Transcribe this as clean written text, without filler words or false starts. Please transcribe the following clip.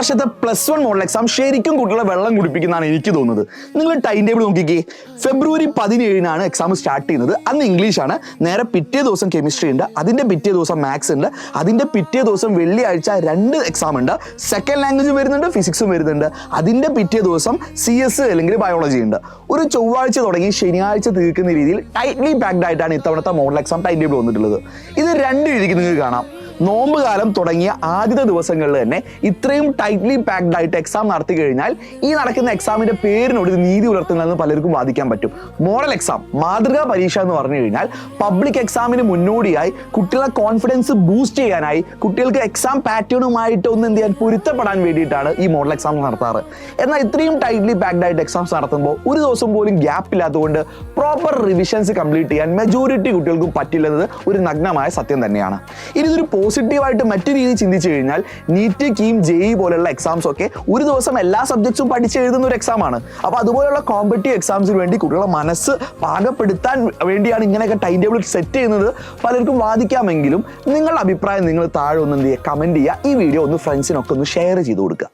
വർഷത്തെ +1 model exam ശരിക്കും കുട്ടികളെ വെള്ളം കുടിപ്പിക്കുന്നതാണ് എനിക്ക് തോന്നുന്നത്. നിങ്ങൾ ടൈം ടേബിൾ നോക്കിക്കേ. ഫെബ്രുവരി 17 എക്സാം സ്റ്റാർട്ട് ചെയ്യുന്നത്. അന്ന് ഇംഗ്ലീഷാണ്. നേരെ പിറ്റേ ദിവസം കെമിസ്ട്രി ഉണ്ട്, അതിൻ്റെ പിറ്റേ ദിവസം മാത്സ് ഉണ്ട്, അതിൻ്റെ പിറ്റേ ദിവസം വെള്ളിയാഴ്ച 2 എക്സാം ഉണ്ട്, സെക്കൻഡ് ലാംഗ്വേജും വരുന്നുണ്ട്, ഫിസിക്സും വരുന്നുണ്ട്, അതിൻ്റെ പിറ്റേ ദിവസം CS അല്ലെങ്കിൽ ബയോളജി ഉണ്ട്. ഒരു ചൊവ്വാഴ്ച തുടങ്ങി ശനിയാഴ്ച തീർക്കുന്ന രീതിയിൽ ടൈറ്റ്ലി പാക്ഡ് ആയിട്ടാണ് ഇത്തവണത്തെ മോഡൽ എക്സാം ടൈം ടേബിൾ വന്നിട്ടുള്ളത്. ഇത് 2 രീതിക്ക് നിങ്ങൾക്ക് കാണാം. നോമ്പ് കാലം തുടങ്ങിയ ആദ്യത്തെ ദിവസങ്ങളിൽ തന്നെ ഇത്രയും ടൈറ്റ്ലി പാക്ഡ് ആയിട്ട് എക്സാം നടത്തി കഴിഞ്ഞാൽ ഈ നടക്കുന്ന എക്സാമിന്റെ പേരിനോട് ഇത് നീതി പുലർത്തുന്നതെന്ന് പലർക്കും വാദിക്കാൻ പറ്റും. മോഡൽ എക്സാം, മാതൃകാ പരീക്ഷ എന്ന് പറഞ്ഞു കഴിഞ്ഞാൽ പബ്ലിക് എക്സാമിന് മുന്നോടിയായി കുട്ടികളെ കോൺഫിഡൻസ് ബൂസ്റ്റ് ചെയ്യാനായി കുട്ടികൾക്ക് എക്സാം പാറ്റേണുമായിട്ട് ഒന്ന് എന്ത് ചെയ്യാൻ പൊരുത്തപ്പെടാൻ വേണ്ടിയിട്ടാണ് ഈ മോഡൽ എക്സാം നടത്താറ്. എന്നാൽ ഇത്രയും ടൈറ്റ്ലി പാക്ഡ് ആയിട്ട് എക്സാംസ് നടത്തുമ്പോൾ ഒരു ദിവസം പോലും ഗ്യാപ്പ് ഇല്ലാത്തതുകൊണ്ട് പ്രോപ്പർ റിവിഷൻസ് കംപ്ലീറ്റ് ചെയ്യാൻ മെജോറിറ്റി കുട്ടികൾക്കും പറ്റില്ലെന്നത് ഒരു നഗ്നമായ സത്യം തന്നെയാണ്. ഇനി ഇതൊരു പോസിറ്റീവായിട്ട് മറ്റു രീതിയിൽ ചിന്തിച്ചു കഴിഞ്ഞാൽ നീറ്റ്, കീം, JEE പോലുള്ള എക്സാംസ് ഒക്കെ ഒരു ദിവസം എല്ലാ സബ്ജക്ട്സും പഠിച്ച് എഴുതുന്ന ഒരു എക്സാമാണ്. അപ്പോൾ അതുപോലുള്ള കോമ്പറ്റീവ് എക്സാംസിന് വേണ്ടി കുട്ടികളുടെ മനസ്സ് പാകപ്പെടുത്താൻ വേണ്ടിയാണ് ഇങ്ങനെയൊക്കെ ടൈം ടേബിൾ സെറ്റ് ചെയ്യുന്നത് പലർക്കും വാദിക്കാമെങ്കിലും നിങ്ങളുടെ അഭിപ്രായം നിങ്ങൾ താഴെ ഒന്ന് എന്ത് ചെയ്യുക, കമൻറ്റ് ചെയ്യുക. ഈ വീഡിയോ ഒന്ന് ഫ്രണ്ട്സിനൊക്കെ ഒന്ന് ഷെയർ ചെയ്ത് കൊടുക്കുക.